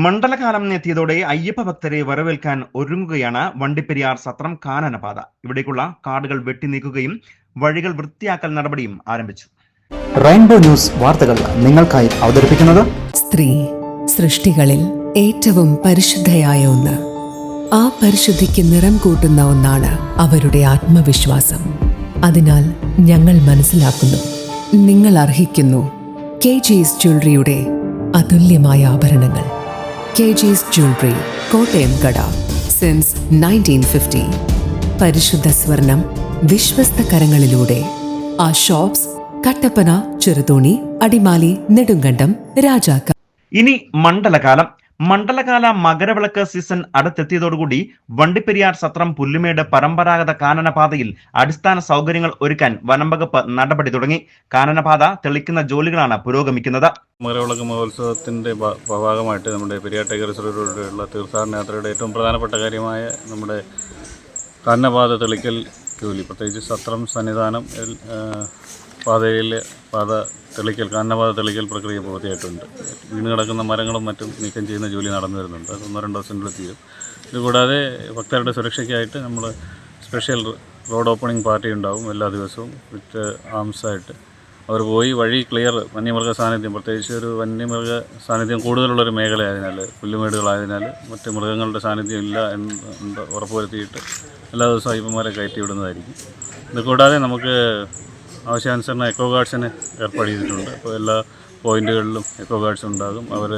മണ്ഡലകാലം എത്തിയതോടെ അയ്യപ്പ ഭക്തരെ വരവേൽക്കാൻ ഒരുങ്ങുകയാണ് വണ്ടിപ്പെരിയാർ സത്രം കാനനപാത. ഇവിടേക്കുള്ള കാടുകൾ വെട്ടിനീക്കുകയും വഴികൾ വൃത്തിയാക്കൽ നടപടിയും ആരംഭിച്ചു. റെയിൻബോ ന്യൂസ് വാർത്തകൾ നിങ്ങൾക്കായി അവതരിപ്പിക്കുന്നത് സ്ത്രീ സൃഷ്ടികളിൽ ഏറ്റവും പരിശുദ്ധയായ ഒന്ന്. ആ പരിശുദ്ധിക്ക് നിറം കൂട്ടുന്ന ഒന്നാണ് അവരുടെ ആത്മവിശ്വാസം. അതിനാൽ ഞങ്ങൾ മനസ്സിലാക്കുന്നു, നിങ്ങൾ അർഹിക്കുന്നു KG's ജ്വല്ലറിയുടെ അതുല്യമായ ആഭരണങ്ങൾ. KG's ജ്വല്ലറി, കോട്ടയം കട, സിൻസ് 1950. പരിശുദ്ധ സ്വർണം വിശ്വസ്ത കരങ്ങളിലൂടെ. ആ ഷോപ്സ് കട്ടപ്പന, ചെറുതോണി, അടിമാലി, നെടുങ്കണ്ടം, രാജാക്ക. ഇനി മണ്ഡലകാല മകരവിളക്ക് സീസൺ അടുത്തെത്തിയതോടുകൂടി വണ്ടിപ്പെരിയാർ സത്രം പുല്ലുമേട് പരമ്പരാഗത കാനനപാതയിൽ അടിസ്ഥാന സൗകര്യങ്ങൾ ഒരുക്കാൻ വനംവകുപ്പ് നടപടി തുടങ്ങി. കാനനപാത തെളിക്കുന്ന ജോലികളാണ് പുരോഗമിക്കുന്നത്. മകരവിളക്ക് മഹോത്സവത്തിന്റെ ഭാഗമായിട്ട് നമ്മുടെ പെരിയാർ ടൈഗർ റിസർവിലൂടെയുള്ള തീർത്ഥാടന യാത്രയുടെ ഏറ്റവും പ്രധാനപ്പെട്ട കാര്യമായ നമ്മുടെ കാനനപാത തെളിക്കൽ ജോലി, പ്രത്യേകിച്ച് സത്രം സന്നിധാനം പാത തെളിക്കൽ, കാനനപാത തെളിക്കൽ പ്രക്രിയ പൂർത്തിയായിട്ടുണ്ട്. വീണ് കിടക്കുന്ന മരങ്ങളും മറ്റും നീക്കം ചെയ്യുന്ന ജോലി നടന്നു വരുന്നുണ്ട്. അത് 1-2 ദിവസത്തിനുള്ളിൽ തീരും. ഇതുകൂടാതെ ഭക്തരുടെ സുരക്ഷയ്ക്കായിട്ട് നമ്മൾ സ്പെഷ്യൽ റോഡ് ഓപ്പണിംഗ് പാർട്ടി ഉണ്ടാവും എല്ലാ ദിവസവും വിത്ത് ആംസായിട്ട്. അവർ പോയി വഴി ക്ലിയർ, വന്യമൃഗ സാന്നിധ്യം, പ്രത്യേകിച്ച് ഒരു വന്യമൃഗ സാന്നിധ്യം കൂടുതലുള്ളൊരു മേഖലയായതിനാൽ, പുല്ലുമേടുകളായതിനാൽ മറ്റ് മൃഗങ്ങളുടെ സാന്നിധ്യം ഇല്ല എന്ന് ഉറപ്പുവരുത്തിയിട്ട് എല്ലാ ദിവസവും അയ്യപ്പന്മാരെ കയറ്റി വിടുന്നതായിരിക്കും. ഇതുകൂടാതെ നമുക്ക് ആവശ്യാനുസരണം എക്കോ ഗാർഡ്സിന് ഏർപ്പാട് ചെയ്തിട്ടുണ്ട്. അപ്പോൾ എല്ലാ പോയിന്റുകളിലും എക്കോ ഗാർഡ്സ് ഉണ്ടാകും. അവർ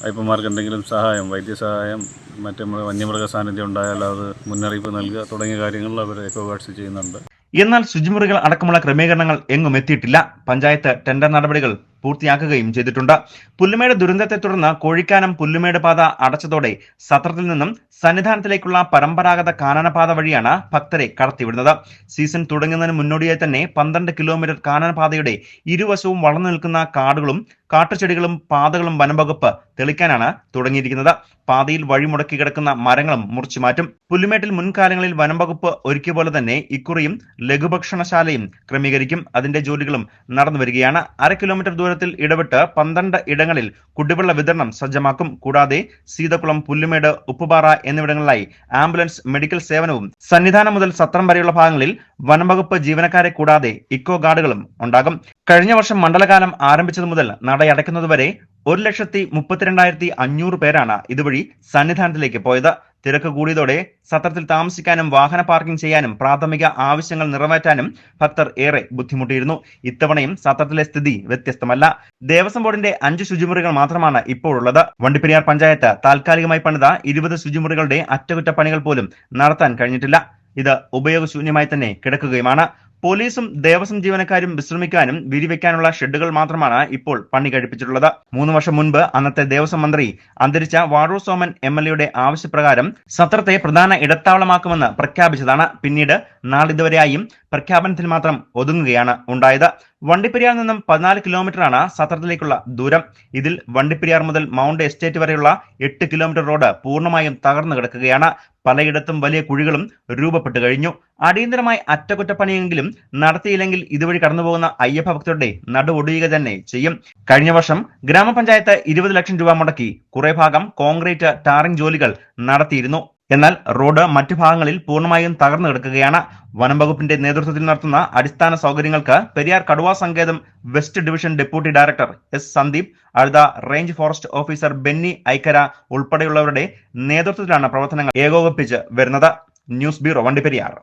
അയ്യപ്പന്മാർക്ക് എന്തെങ്കിലും സഹായം, വൈദ്യസഹായം, മറ്റ് വന്യമൃഗ സാന്നിധ്യം ഉണ്ടായാൽ അത് മുന്നറിയിപ്പ് നൽകുക തുടങ്ങിയ കാര്യങ്ങളിൽ അവർ എക്കോ ഗാർഡ്സ് ചെയ്യുന്നുണ്ട്. എന്നാൽ ശുചിമുറികൾ അടക്കമുള്ള ക്രമീകരണങ്ങൾ എങ്ങും എത്തിയിട്ടില്ല. പഞ്ചായത്ത് ടെൻഡർ നടപടികൾ പൂർത്തിയാക്കുകയും ചെയ്തിട്ടുണ്ട്. പുല്ലുമേട് ദുരന്തത്തെ തുടർന്ന് കോഴിക്കാനം പുല്ലുമേട് പാത അടച്ചതോടെ സത്രത്തിൽ നിന്നും സന്നിധാനത്തിലേക്കുള്ള പരമ്പരാഗത കാനനപാത വഴിയാണ് ഭക്തരെ കടത്തിവിടുന്നത്. സീസൺ തുടങ്ങുന്നതിന് മുന്നോടിയായി തന്നെ 12 കിലോമീറ്റർ കാനനപാതയുടെ ഇരുവശവും വളർന്നു നിൽക്കുന്ന കാടുകളും കാട്ടുചെടികളും പാതകളും വനംവകുപ്പ് തെളിക്കാനാണ് തുടങ്ങിയിരിക്കുന്നത്. പാതയിൽ വഴിമുടക്കി കിടക്കുന്ന മരങ്ങളും മുറിച്ചു മാറ്റും. പുല്ലുമേട്ടിൽ മുൻകാലങ്ങളിൽ വനംവകുപ്പ് ഒരുക്കിയ പോലെ തന്നെ ഇക്കുറിയും ലഘുഭക്ഷണശാലയും ക്രമീകരിക്കും. അതിന്റെ ജോലികളും നടന്നു വരികയാണ്. 1/2 കിലോമീറ്റർ ദൂരത്തിൽ ഇടവിട്ട് 12 ഇടങ്ങളിൽ കുടിവെള്ള വിതരണം സജ്ജമാക്കും. കൂടാതെ സീതക്കുളം, പുല്ലുമേട്, ഉപ്പുപാറ എന്നിവിടങ്ങളിലായി ആംബുലൻസ്, മെഡിക്കൽ സേവനവും സന്നിധാനം മുതൽ സത്രം വരെയുള്ള ഭാഗങ്ങളിൽ വനംവകുപ്പ് ജീവനക്കാരെ കൂടാതെ ഇക്കോ ഗാർഡുകളും ഉണ്ടാകും. കഴിഞ്ഞ വർഷം മണ്ഡലകാലം ആരംഭിച്ചതു മുതൽ നടയടയ്ക്കുന്നതുവരെ 1,32,500 പേരാണ് ഇതുവഴി സന്നിധാനത്തിലേക്ക് പോയത്. തിരക്ക് കൂടിയതോടെ സത്രത്തിൽ താമസിക്കാനും വാഹന പാർക്കിംഗ് ചെയ്യാനും പ്രാഥമിക ആവശ്യങ്ങൾ നിറവേറ്റാനും ഭക്തർ ഏറെ ബുദ്ധിമുട്ടിയിരുന്നു. ഇത്തവണയും സത്രത്തിലെ സ്ഥിതി വ്യത്യസ്തമല്ല. ദേവസ്വം ബോർഡിന്റെ 5 ശുചിമുറികൾ മാത്രമാണ് ഇപ്പോഴുള്ളത്. വണ്ടിപ്പെരിയാർ പഞ്ചായത്ത് താൽക്കാലികമായി പണിത 20 ശുചിമുറികളുടെ അറ്റകുറ്റപ്പണികൾ പോലും നടത്താൻ കഴിഞ്ഞിട്ടില്ല. ഇത് ഉപയോഗശൂന്യമായി തന്നെ കിടക്കുകയുമാണ്. പോലീസും ദേവസ്വം ജീവനക്കാരും വിശ്രമിക്കാനും വിരിവെക്കാനുള്ള ഷെഡുകൾ മാത്രമാണ് ഇപ്പോൾ പണി കഴിപ്പിച്ചിട്ടുള്ളത്. 3 വർഷം മുൻപ് അന്നത്തെ ദേവസ്വം മന്ത്രി അന്തരിച്ച വാഴൂർ സോമൻ MLA ആവശ്യപ്രകാരം സത്രത്തെ പ്രധാന ഇടത്താവളമാക്കുമെന്ന് പ്രഖ്യാപിച്ചതാണ്. പിന്നീട് നാളിതുവരെയായും പ്രഖ്യാപനത്തിൽ മാത്രം ഒതുങ്ങുകയാണ് ഉണ്ടായത്. വണ്ടിപ്പെരിയാർ നിന്നും 14 കിലോമീറ്ററാണ് സത്രത്തിലേക്കുള്ള ദൂരം. ഇതിൽ വണ്ടിപ്പെരിയാർ മുതൽ മൗണ്ട് എസ്റ്റേറ്റ് വരെയുള്ള 8 കിലോമീറ്റർ റോഡ് പൂർണ്ണമായും തകർന്നു കിടക്കുകയാണ്. പലയിടത്തും വലിയ കുഴികളും രൂപപ്പെട്ടു കഴിഞ്ഞു. അടിയന്തരമായി അറ്റകുറ്റപ്പണിയെങ്കിലും നടത്തിയില്ലെങ്കിൽ ഇതുവഴി കടന്നുപോകുന്ന അയ്യപ്പ ഭക്തരുടെ നടുവൊടിയുക തന്നെ ചെയ്യും. കഴിഞ്ഞ വർഷം ഗ്രാമപഞ്ചായത്ത് 20 ലക്ഷം രൂപ മുടക്കി കുറെ ഭാഗം കോൺക്രീറ്റ് ടാറിംഗ് ജോലികൾ നടത്തിയിരുന്നു. എന്നാൽ റോഡ് മറ്റു ഭാഗങ്ങളിൽ പൂർണ്ണമായും തകർന്നു കിടക്കുകയാണ്. വനംവകുപ്പിന്റെ നേതൃത്വത്തിൽ നടത്തുന്ന അടിസ്ഥാന സൗകര്യങ്ങൾക്ക് പെരിയാർ കടുവാ സങ്കേതം west division deputy director S. Sandeep, Azhutha range forest officer Benny Aikkara ഉൾപ്പെടെയുള്ളവരുടെ നേതൃത്വത്തിലാണ് പ്രവർത്തനങ്ങൾ ഏകോപിപ്പിച്ച് വരുന്നത്. News bureau, Vandiperiyar.